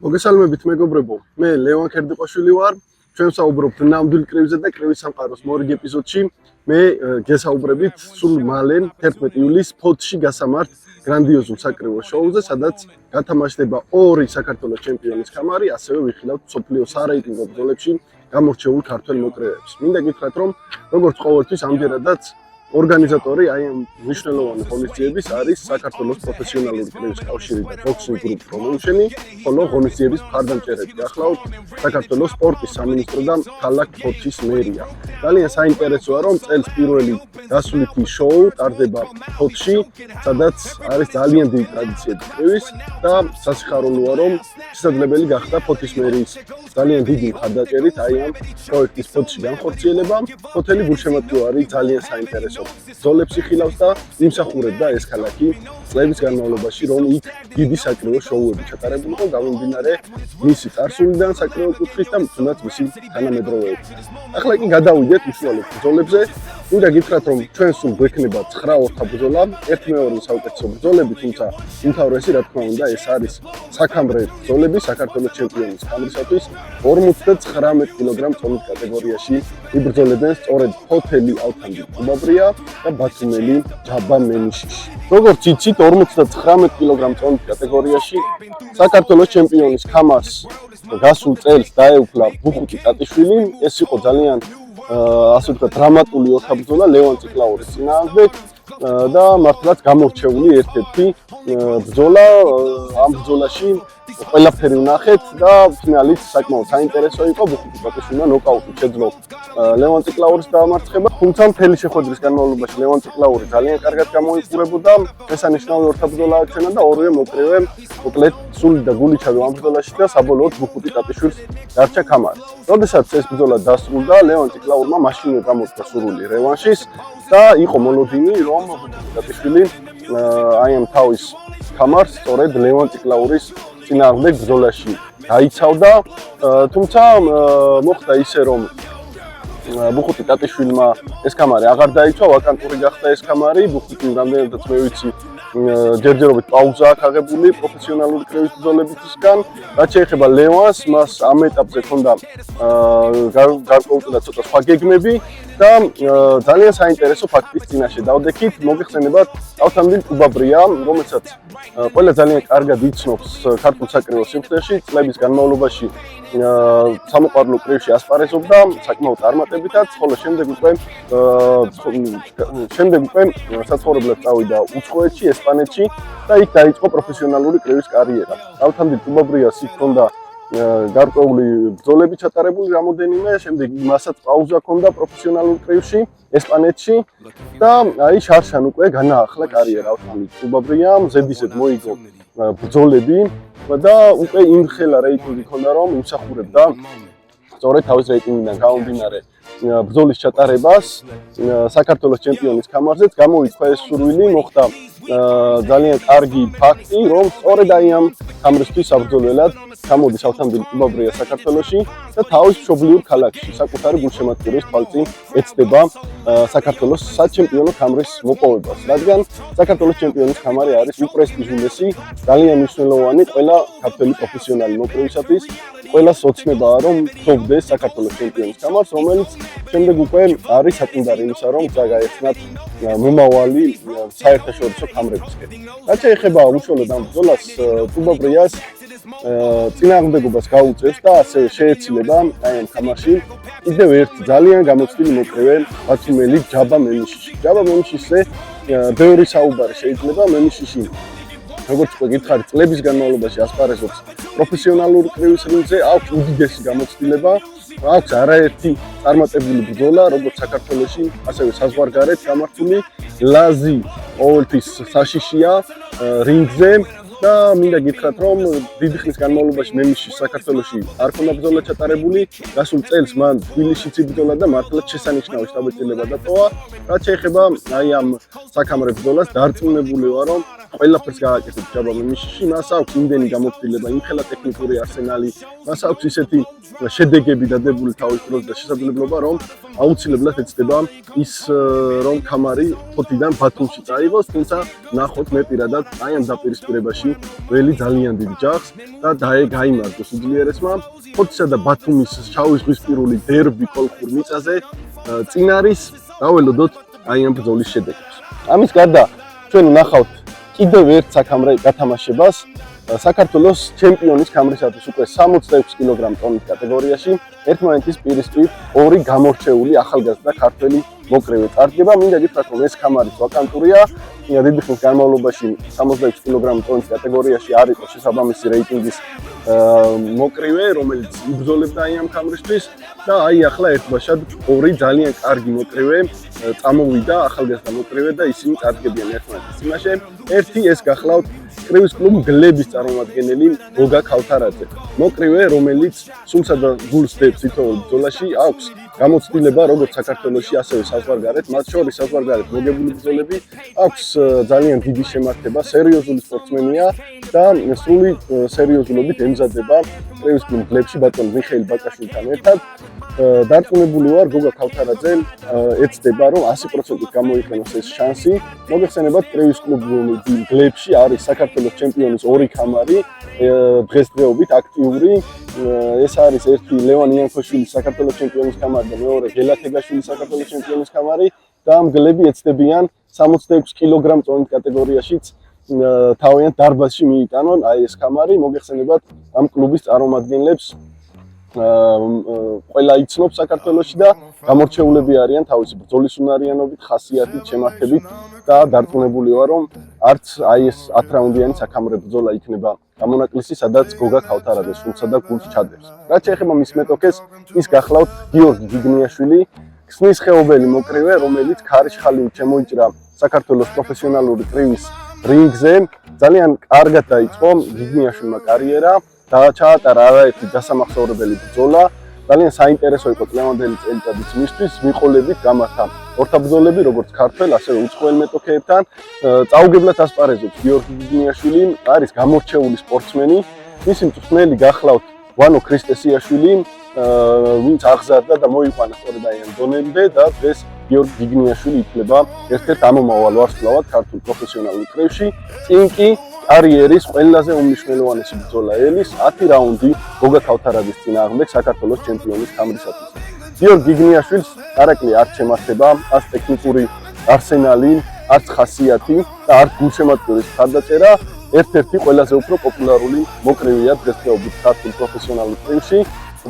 მოგესალმებით მეგობრებო, მე ლევან ქერდიყვაშვილი ვარ. ჩვენ საუბრობთ ნამდვილ კრივზე და კრივის სამყაროს მორიგ ეპიზოდში. მე გესაუბრებით სულ მალე 11 ივლისს ფოთში გასამართ გრანდიოზულ საკრივო შოუზე, სადაც გათამაშდება ორი საქართველოს ჩემპიონის ქამარი, ასევე ვიხილავთ მსოფლიო სარეიტინგო ბრძოლებში გამორჩეულ ქართველ მოკრეებს. მინდა გითხრათ, რომ როგორც ყოველთვის ამჯერადაც ორგანიზატორი აი ამ მნიშვნელოვანი ღონისძიების არის საქართველოს პროფესიონალური კრივის კავშირი და ბოქსინგ გრუპ პრომოუშენი, ხოლო ღონისძიების მხარდამჭერები გახლავთ საქართველოს სპორტის სამინისტრო და ქალაქ ფოთის მერია. ძალიან საინტერესოა, რომ წელს პირველი გასვლითი შოუ ტარდება ფოთში, სადაც არის ძალიან დიდი ტრადიციები კრივის და სასიხარულოა, რომ შესაძლებელი გახდა ფოთის მერიის ძალიან დიდი მხარდაჭერით აი ამ პროექტის ფოთში განხორციელება. ფოთელი გულშემატკივარი ძალიან საინტერესოა. ბრძოლებს იხილავს და იმსახურებდა ეს ქალაქი წლების განმავლობაში, რომ იქ დიდი საკრივო შოუები ჩატარებულიყო, გამომდინარე მისი წარსულიდან საკრივო კუთხით და თუნდაც მისი თანამედროვეობით. ახლა კი გადავიდეთ უშუალოდ ბრძოლებზე. მინდა გითხრათ, რომ ჩვენ სულ გვექნება 9 ორთა ბრძოლა, ერთმეორე საუკეთესო ბრძოლები, თუმცა უმთავრესი, რა თქმა უნდა, ეს არის საქამრე ბრძოლები საქართველოს ჩემპიონის ქამრისათვის 59 კილოგრამ წონით კატეგორიაში იბრძოლებენ სწორედ ფოთელი ალთანდი კუბაბრია და ბათუმელი ჯაბა მენიშიში. როგორც იცით, 59 კილოგრამ წონით კატეგორიაში საქართველოს ჩემპიონის ქამარს გასულ წელს დაეუფლა ბუხუტი ტატიშვილი. ეს იყო ძალიან ასე ვთქვათ, დრამატული ორთა ბრძოლა ლევან ციკლაურის წინააღმდეგ და მართლაც გამორჩეული ერთ-ერთი ბრძოლა. ამ ბრძოლაში ყველაფერი ვნახეთ და ფინალიც საკმაოდ საინტერესო იყო. ბუხუტი ტატიშვილმა ნოკაუტით შეძლო ლევან ციკლაურის დამარცხება. თუმცა მთელი შეხვედრის განმავლობაში ლევან ციკლაური ძალიან კარგად გამოიყურებოდა. შესანიშნავი ორთა ბრძოლა აჩვენა და ორივე მოკრევე მოკლედ სული და გული ჩადო ამ ბრძოლაში და საბოლოოდ ბუხუტი ტატიშვილს დარჩა ქამარი. როდესაც ეს ბრძოლა დასრულდა, ლევან ციკლაურმა მაშინვე გამოთქვა სურვილი რევანშის და იყო მოლოდინი, რომ ბუხუტი ტატიშვილი აი ამ თავის ქამარს სწორედ ლევან ციკლაურის წინააღმდეგ ბრძოლაში გაიცავდა. თუმცა მოხდა ისე, რომ ბუხუტი ტატიშვილმა ეს ქამარი აღარ დაიცვა, ვაკანტური გახდა ეს ქამარი. ბუხუტი რამდენადაც მე ვიცი, ჯერჯერობით პაუზა აქვს აღებული პროფესიონალური კრივის ბრძოლებისგან. რაც შეეხება ლევანს, მას ამ ეტაპზე ჰქონდა გარკვეულწილად ცოტა სხვა გეგმები და ძალიან საინტერესო ფაქტის წინაშე დავდექით. მოგეხსენებათ, ალთანდილ კუბაბრია, რომელსაც ყველა ძალიან კარგად იცნობს ქართულ საკრივო სივრცეში, წლების განმავლობაში სამოყვარულო კრივში ასპარეზობდა საკმაოდ წარმატებითაც, ხოლო შემდეგ უკვე საცხოვრებლად წავიდა უცხოეთში, ესპანეთში და იქ დაიწყო პროფესიონალური კრივის კარიერა. ალთანდილ კუბაბრიას იქ ჰქონდა გარკვეული ბრძოლები ჩატარებული რამოდენიმე, შემდეგ მასაც პაუზა ჰქონდა პროფესიონალურ კრივში ესპანეთში და აი შარშან უკვე განაახლა კარიერა ალთანდილ კუბაბრიამ, ზედიზედ მოიგო ბრძოლები და უკვე იმხელა რეიტინგი ჰქონდა, რომ იმსახურებდა სწორედ თავის რეიტინგიდან გამომდინარე ბრძოლის ჩატარებას საქართველოს ჩემპიონის ქამარზეც. გამოიწვა ეს სურვილი, მოხდა ძალიან კარგი ფაქტი, რომ სწორედ აი ამ ქამრისთვის საბრძოლველად გამოდის ალთანდილ კუბაბრია საქართველოში და თავის მშობლიურ ქალაქში საკუთარი გულშემატკივრის თვალწინ ეცდება საქართველოს საჩემპიონო ქამრის მოპოვებას, რადგან საქართველოს ჩემპიონის ქამარი არის უპრესტიჟულესი, ძალიან მნიშვნელოვანი ყველა ქართველი პროფესიონალი მოკრევისათვის. ყველას ოცნებაა, რომ ფლობდეს საქართველოს ჩემპიონის ქამარს, რომელიც შემდეგ უკვე არის საწინდარი იმისა, რომ გაეცნათ მომავალი საერთაშორისო ქამრებისკენ. რაც შეეხება უშუალოდ ამ ბრძოლას, კუბაბრიას წინააღმდეგობას გაუწევს და ასევე შეეცილება აი ამ ქამარში კიდევ ერთ ძალიან გამოცდილი მოკრევე ბათუმელი ჯაბა მენიშიში. ჯაბა მენიშიშზე ბევრი საუბარი შეიძლება. მენიშიში, როგორც უკვე გითხარით, წლების განმავლობაში ასპარეზობს პროფესიონალურ კრივის რინგზე, აქვს უდიდესი გამოცდილება, აქვს არაერთი წარმატებული ბრძოლა, როგორც საქართველოში, ასევე საზღვარგარეთ გამართული. ლაზი ყოველთვის საშიშია რინგზე და მინდა გითხრათ, რომ დიდი ხნის განმავლობაში მენიშის საქართველოში არ ქონდა ბრძოლა ჩატარებული. გასულ წელს მან თბილისშიც იბრძოლა და მართლაც შესანიშნავი შთაბეჭდილება დატოვა. რაც შეეხება აი ამ საქამრე ბრძოლას, დარწმუნებული ვარ, რომ ყველაფერს გააკეთებს ჯაბა მიშიში, მას აქვს იმდენი გამოცდილება, იმხელა ტექნიკური არსენალი, მას აქვს ისეთი შედეგები დადებული თავის დროს და შესაძლებლობა, რომ აუცილებლად ეცდება ის რომ ქამარი ფოთიდან ბათუმში წაიღოს, თუმცა ნახოთ მე პირადად აი ამ დაპირისპირებაში ველი ძალიან დიდ ჯახს და გაიმარჯვოს უძლიერესმა ფოთისა და ბათუმის შავიზღვისპირული დერბი კოლხურ მიწაზე წინ არის დაველოდოთ აი ამ ბრძოლის შედეგებს. ამის გარდა ჩვენ ნახავთ კიდევ ერთ საქამრე გათამაშებას საქართველოს ჩემპიონის ქამრისათვის უკვე 66 კილოგრამ ტონის კატეგორიაში ერთმანეთის პირისპირ ორი გამორჩეული ახალგაზრდა ქართველი მოკრევე წარდგება. მინდა გითხრათ, რომ ეს ქამარიც ვაკანტურია. დიდი ხნის განმავლობაში 66 კილოგრამ ტონის კატეგორიაში არ იყო შესაბამისი რეიტინგის მოკრივე, რომელიც იბრძოლებდა აი ამ ქამრისთვის და აი ახლა ერთბაშად ორი ძალიან კარგი მოკრივე წამოვიდა, ახალგაზრდა მოკრივე და ისინი წარდგებიან ერთმანეთის წინაშე. ერთი ეს გახლავთ კრივის კლუბ გლების წარმომადგენელი გოგა ქავთარაძე. მოკრივე, რომელიც სულსა და გულს დებს თითოეულ ბრძოლაში, აქვს გამოცდილება როგორც საქართველოში, ასევე საზღვარგარეთ, მათ შორის საზღვარგარეთ მოგებული ბრძოლები, აქვს ძალიან დიდი შემართება, სერიოზული სპორტსმენია და სრული სერიოზულობით ემზადება კრივის კლუბ გლებში ბატონ მიხეილ ბაკაშვილთან ერთად. დარწმუნებული ვარ, გოგა ქავთარაძე ეცდება, რომ 100%-ით გამოიყენოს ეს შანსი. მოგეხსენებათ, კრივის კლუბ გლებში არის საქართველოს ჩემპიონის ორი ქამარი, დღესდღეობით აქტიური. ეს არის ერთი ლევან იანქოშვილის საქართველოს ჩემპიონის ქამარი და მეორე გელა თეგაშვილის საქართველოს ჩემპიონის ქამარი და ამ გლები ეცდებიან 66 კილოგრამ ტონის კატეგორიაშიც თავიანთ დარბაზში მიიტანონ აი ეს ქამარი. მოგეხსენებათ, ამ კლუბის წარმომადგენლებს ყველა იცნობს საქართველოში და გამორჩეულები არიან თავისი ბრძოლის უნარიანობით, ხასიათით, შემართებით და დარწმუნებული ვარ, რომ არც აი ეს 10 რაუნდიანი საქამრე ბრძოლა იქნება გამონაკლისი, სადაც გოგა ქავთარაძე სულსა და გულს ჩადებს. რაც შეეხება მის მეტოქეს, ის გახლავთ გიორგი გიგნიაშვილი, ქსნის ხეობელი მოკრივე, რომელიც ქარიშხალივით შემოიჭრა საქართველოს პროფესიონალური კრივის რინგზე. ძალიან კარგად დაიწყო გიგნიაშვილმა კარიერა და ჩაატარა არაერთი გასამახსოვრებელი ბრძოლა. ძალიან საინტერესო იყო წლევანდელი წელიწადის მისთვის, მიყოლებით გამართა ორთაბრძოლები, როგორც ქართველ, ასევე უცხოელ მეტოქეებთან. წაუგებლად ასპარეზობს გიორგი გიგნიაშვილი, არის გამორჩეული სპორტსმენი. მისი მწვრთნელი გახლავთ ვანო ქრისტესიაშვილი, ვინც აღზარდა და მოიყვანა სწორედ აი ამ დონემდე და დღეს გიორგი გიგნიაშვილი ითვლება ერთ-ერთ ამომავალ ვარსკვლავად ქართულ პროფესიონალურ კრივში. წინ კი კარიერის ყველაზე უმნიშვნელოვანესი ბრძოლა ელის 10 რაუნდი გოგა ქავთარაძის წინააღმდეგ საქართველოს ჩემპიონის ქამრისათვის. გიორგი გიგნიაშვილს არაკლი არ შემართება, არც ტექნიკური არსენალი, არც ხასიათი და არც გულშემატკივრის მხარდაჭერა. ერთ-ერთი ყველაზე უფრო პოპულარული მოკრივეა დღესდღეობით ქართულ პროფესიონალურ კრივში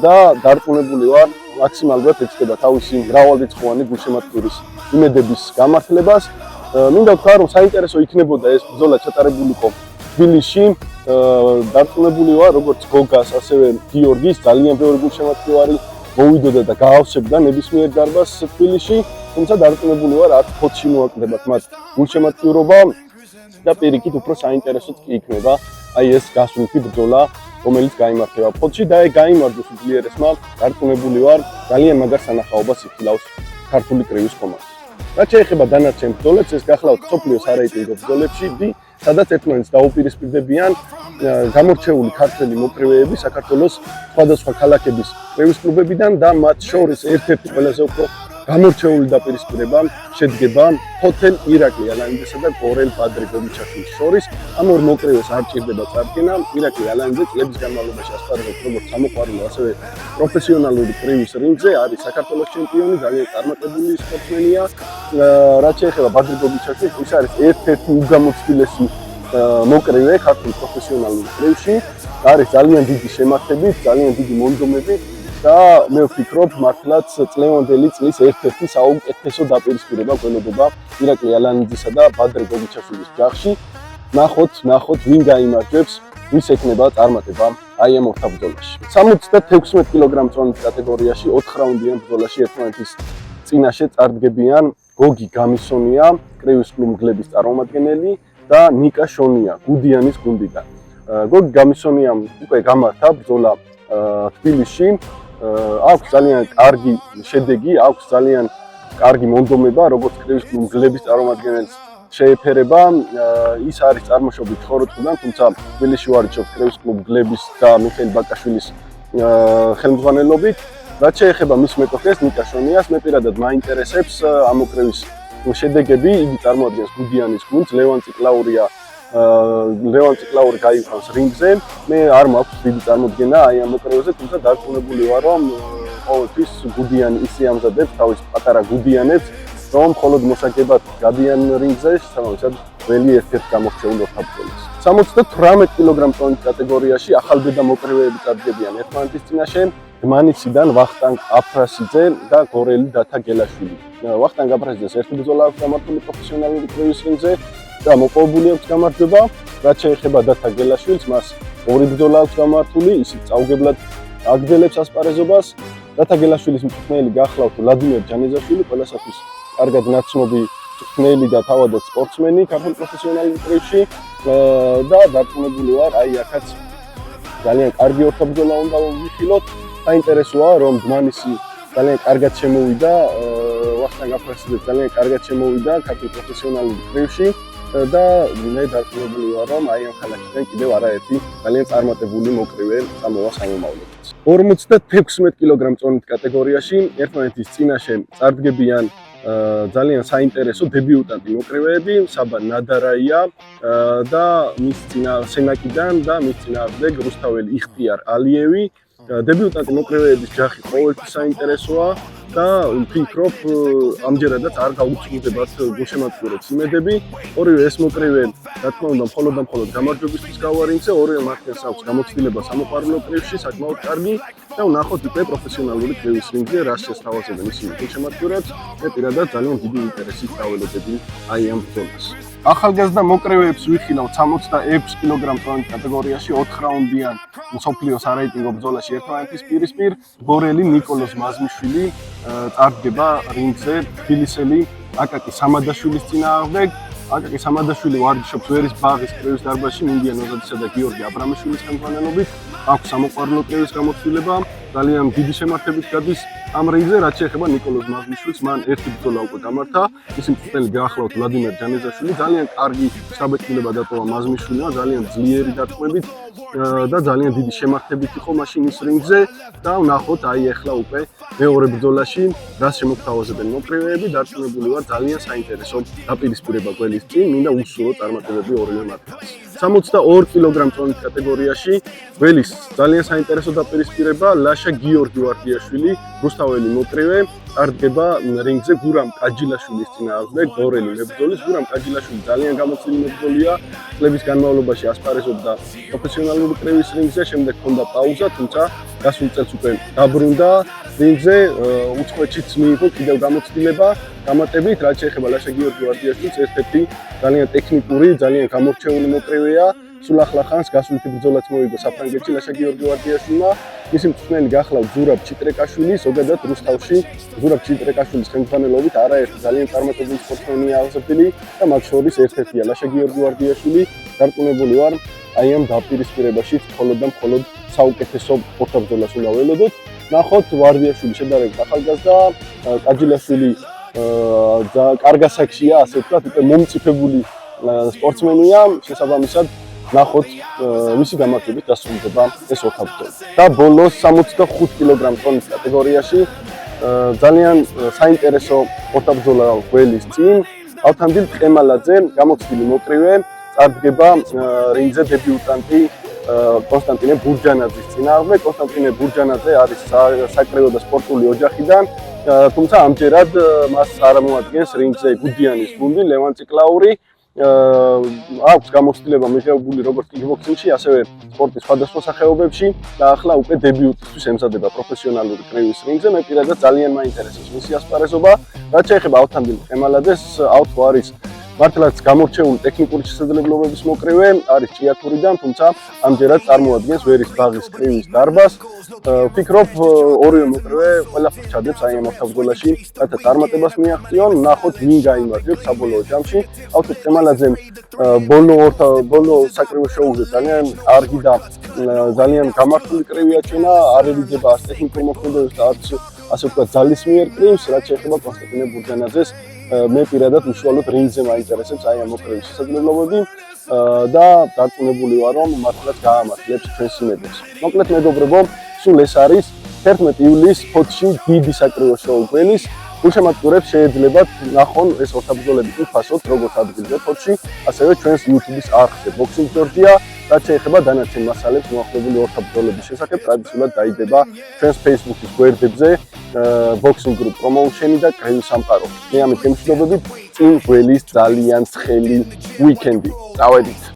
და დარწმუნებული ვარ, მაქსიმალურად ეცდება თავისი მრავალრიცხოვანი გულშემატკივრის იმედების გამართლებას. მინდა ვთქვა, რომ საინტერესო იქნებოდა ეს ბრძოლა ჩატარებულიყო თბილისში. დარწმუნებული ვარ, როგორც გოგას, ასევე გიორგის ძალიან ბევრი გულშემატკივარი მოვიდოდა და გაავსებდა ნებისმიერ დარბაზს თბილისში, თუმცა დარწმუნებული ვარ, არც ფოთში მოაკდებათ მათ გულშემატკივრობა და პირიქით უფრო საინტერესოც კი იქნება აი ეს გასვლითი ბრძოლა, რომელიც გაიმართება ფოთში და გაიმარჯვოს უძლიერესმა. დარწმუნებული ვარ, ძალიან მაგარ სანახაობას იხილავს ქართული კრივის კომანდა. რაც შეეხება დანარჩენ ბრძოლებს, ეს გახლავთ მსოფლიოს არაიტინგო ბრძოლებში, სადაც ერთმანეთს დაუპირისპირდებიან გამორჩეული ქართველი მოკრივეები საქართველოს სხვადასხვა ქალაქების კრივის კლუბებიდან და მათ შორის ერთ-ერთი ყველაზე უფრო გამორჩეული დაპირისპირება შედგება ჰოთელ ირაკლი ალანიძესა და გორელ ბადრიგოვიჩაშვილის შორის. ამ ორ მოკრივეს არ ჭირდება წარდგენა. ირაკლი ალანიძე წლების განმავლობაში ასპარეზობს როგორც სამოყვარულო, ასევე პროფესიონალური კრივის რინგზე, არის საქართველოს ჩემპიონი, ძალიან წარმატებული სპორტსმენია. რაც შეეხება ბადრიგოვიჩაშვილს, ის არის ერთ-ერთი უგამოცდილესი მოკრივე ქართულ პროფესიონალურ კრივში. არის ძალიან დიდი შემართებით, ძალიან დიდი მონდომებით. და მე ვფიქრობ, მართლაც წლევანდელი წლის ერთ-ერთი საუკეთესო დაპირისპირება გველოდება ირაკლი ალანიძისა და ბადრიგოვიჩაშვილის ჯახში. ნახოთ, ვინ გაიმარჯვებს, ვის ექნება წარმატება აი ამ ორთაბრძოლაში. 76 კილოგრამ ტონის კატეგორიაში 4 რაუნდიან ბრძოლაში ერთმანეთის წინაშე წარდგებიან გოგი გამისონია, კრივის კლუბ გლების წარმომადგენელი და ნიკა შონია, გუდიანის გუნდიდან. გოგი გამისონიამ უკვე გამართა ბრძოლა თბილისში. აქვს ძალიან კარგი შედეგი, აქვს ძალიან კარგი მონდომება, როგორც კრივის კლუბ გლების წარმომადგენელს შეეფერება. ის არის წარმოშობით ხოროწყუდან, თუმცა თბილისში ვარჯიშობს კრევის კლუბ გლების და მიხეილ ბაკაშვილის ხელმძღვანელობით. რაც შეეხება მის მეტოქეს ნიკა შონიას, მე პირადად მაინტერესებს ამ მოკრევის შედეგები. იგი წარმოადგენს გუდიანის გუნდს, ლევან ციკლაური გაიყვანს რინგზე. მე არ მაქვს დიდი წარმოდგენა აი ამ მოკრევაზე, თუმცა დარწმუნებული ვარ, რომ ყოველთვის გუდიანი ისე ამზადებს თავის პატარა გუდიანებს, რომ მხოლოდ მოსაგებად გადიან რინგზე, შესაბამისად ველი ერთ-ერთ გამორჩეულ ორთაბრძოლას. 78 კილოგრამ წონით კატეგორიაში ახალბედა მოკრევეები წარდგებიან ერთმანეთის წინაშე. დმანისიდან ვახტანგ აფრასიძე და გორელი დათა გელაშვილი. ვახტანგ აფრასიძეს ერთი ბრძოლა აქვს გამართული პროფესიონალური კრევის რინგზე და მოპოვებული აქვს გამარჯვება. რაც შეეხება დათა გელაშვილს, მას ორი ბრძოლა აქვს გამართული, ისიც წაუგებლად აგრძელებს ასპარეზობას. დათა გელაშვილის მწვრთნელი გახლავთ ვლადიმერ ჯანეზაშვილი, ყველასათვის კარგად ნაცნობი მწვრთნელი და თავადაც სპორტსმენი ქართულ პროფესიონალურ კრევში და დარწმუნებული ვარ, აი აქაც ძალიან კარგი ორთაბრძოლა უნდა ვიხილოთ. საინტერესოა, რომ დმანისი ძალიან კარგად შემოვიდა, ვახტანგ აფრასიძე ძალიან კარგად შემოვიდა ქართულ პროფესიონალურ კრევში და მე დარწმუნებული ვარ, რომ აი ამ ქალაქიდან კიდევ არაერთი ძალიან წარმატებული მოკრევე წამოვა სამომავლოდაც. 56 კილოგრამ წონით კატეგორიაში ერთმანეთის წინაშე წარდგებიან ძალიან საინტერესო დებიუტანტი მოკრევეები, საბა ნადარაია და მის წინა სენაკიდან და მის წინააღმდეგ რუსთაველი იხტიარ ალიევი. დებიუტანტი მოკრევეების ჯახი ყოველთვის საინტერესოა და ვფიქრობ, ამჯერადაც არ გაუწმუნდებათ გულშემატკივრებს იმედები. ორივე ეს მოკრევე, რა თქმა უნდა, მხოლოდ და მხოლოდ გამარჯვებისთვის გავა რინგზე, ორივე მათგანს აქვს გამოცდილება სამოყვარულო კრევში, საკმაოდ კარგი და ვნახოთ უკვე პროფესიონალური კრევის რინგზე რა შესთავაზებენ ისინი გულშემატკივრებს. მე პირადად ძალიან დიდი ინტერესით დაველოდები აი ამ ბრძოლას. ახალგაზრდა მოკრევეებს ვიხილავ 66 კილოგრამ წონით კატეგორიაში 4 რაუნდიან მსოფლიოს არაიტინგო ბრძოლაში ერთმანეთის პირისპირ. გორელი ნიკოლოზ მაზმიშვილი წარდგება რინგზე თბილისელი აკაკი სამადაშვილის წინააღმდეგ. აკაკი სამადაშვილი ვარჯიშობს ვერის ბაღის კრევის დარბაზში მინდიან ოზადისა და გიორგი აბრამიშვილის ხელმძღვანელობით. აქვს სამოყვარულო კრევის გამოცდილება, ძალიან დიდი შემართებით გადის ამ რინგზე. რაც შეეხება ნიკოლოზ მაზმიშვილს, მან ერთი ბრძოლა უკვე გამართა, მისი მწვრთნელი გაახლავთ ვლადიმერ ჯანეზაშვილი. ძალიან კარგი შთაბეჭდილება დატოვა მაზმიშვილმა, ძალიან ძლიერი დარტყმებით და ძალიან დიდი შემართებით იყო მაშინ ის რინგზე და ვნახოთ აი ახლა უკვე მეორე ბრძოლაში რას შემოგთავაზებენ მოკრევეები. დარწმუნებული ვარ, ძალიან საინტერესო დაპირისპირება გველის წინ, მინდა უსურო წარმატებები ორივე მათგანს. 62 კილოგრამ წონით კატეგორიაში გველის ძალიან საინტერესო დაპირისპირება ლაშა გიორგი ვარდიაშვილი, რუსთაველი მოკრევე წარდგება რინგზე გურამ კაჯილაშვილის წინააღმდეგ, გორელი მებრძოლის. გურამ კაჯილაშვილი ძალიან გამოცდილი მებრძოლია, წლების განმავლობაში ასპარეზობდა პროფესიონალური კრევის რინგზე, შემდეგ ჰქონდა პაუზა, თუმცა გასულ წელს უკვე დაბრუნდა რინგზე, უცხოეთშიც მიიღო კიდევ გამოცდილება გამატებით. რაც შეეხება ლაშა გიორგი ვარდიაშვილს, ერთ-ერთი ძალიან ტექნიკური, ძალიან გამორჩეული მოკრევეა. სულ ახლა ხანს გასული ბრძოლაც მოიგო საფრანგეთში ლაშა გიორგი ვარდიაშვილმა. მისი მწვრთნელი გახლავთ ზურაბ ჩიტრეკაშვილი, ზოგადად რუსთავში ზურაბ ჩიტრეკაშვილის ხელმძღვანელობით არაერთი ძალიან წარმატებული სპორტსმენია აღზრდილი და მათ შორის ერთ-ერთია ლაშა გიორგი ვარდიაშვილი. დარწმუნებული ვარ, აი ამ დაპირისპირებაში მხოლოდ და მხოლოდ საუკეთესო ორთაბრძოლას უნდა ველოდოთ. ნახოთ ვარდიაშვილი შედარებით ახალგაზრდა, კაჯილაშვილი კარგ ასაკშია, ასე ვთქვათ, უკვე მომწიფებული სპორტსმენია, შესაბამისად ნახოთ მისი გამარჯვებით დასრულდება ეს ორთაბრძოლა. და ბოლოს 65 კილოგრამ წონის კატეგორიაში ძალიან საინტერესო ორთაბრძოლა გველის წინ. ავთანდილ ყემალაძე, გამოცდილი მოკრივე, წარდგება რინგზე დებიუტანტი კონსტანტინე ბურჯანაძის წინააღმდეგ. კონსტანტინე ბურჯანაძე არის საკრევო და სპორტული ოჯახიდან, თუმცა ამჯერად მას წარმოადგენს რინგზე გუდიანის გუნდი ლევან ციკლაური. აქვს გამოცდილება მიღებული როგორც კიკბოქსინგში, ასევე სპორტის სხვადასხვა სახეობებში და ახლა უკვე დებიუტისთვის ემზადება პროფესიონალური კრევის რინგზე. მე პირადად ძალიან მაინტერესებს მისი ასპარეზობა. რაც შეეხება ავთანდილ ყემალაძეს, ავთო არის მართლაც გამორჩეული ტექნიკური შესაძლებლობების მოკრივე, არის ჭიათურიდან, თუმცა ამჯერად წარმოადგენს ვერის ბაღის კრევის დარბაზს. ვფიქრობ, ორივე მოკრივე ყველაფერს ჩადებს აი ამ ორთაბრძოლაში, რათა წარმატებას მიაღწიონ. ნახოთ ვინ გაიმარჯვებს საბოლოო ჯამში. ავთო ყემალაძემ ბოლო საკრევო შოუზე ძალიან კარგი და ძალიან გამართული კრევი აჩვენა, არ ერიდება არც ტექნიკურ მოქმედებას და არც ასე ვთქვათ ძალისმიერ კრივს. რაც შეეხება კონსტანტინე ბურჯანაძეს, მე პირადად უშუალოდ რინგზე მაინტერესებს აი ამ მოკლევის შესაძლებლობები და დარწმუნებული ვარ, რომ მართლაც გაამართლებს ჩვენს იმედებს. მოკლედ მეგობრებო, სულ ეს არის 11 ივლისს ფოთში დიდი საკრივო შოუ გველის. უშემატყურებს შეეძლებათ ნახონ ეს ორთაბრძოლები თუ ფასოთ როგორც ადგილზე ფოთში, ასევე ჩვენს YouTube-ის არხზე Boxing Georgia, რაც შეეხება დანარჩენ მასალებს მოახლოებული ორთაბრძოლების შესახებ, ტრადიციულად დაიდება ჩვენს Facebook-ის გვერდებზე Boxing Group Promotion-ი და კრევის სამყარო. მე ამით გემშვიდობებით წინ გველის ძალიან ცხელი უიკენდი. წავედით.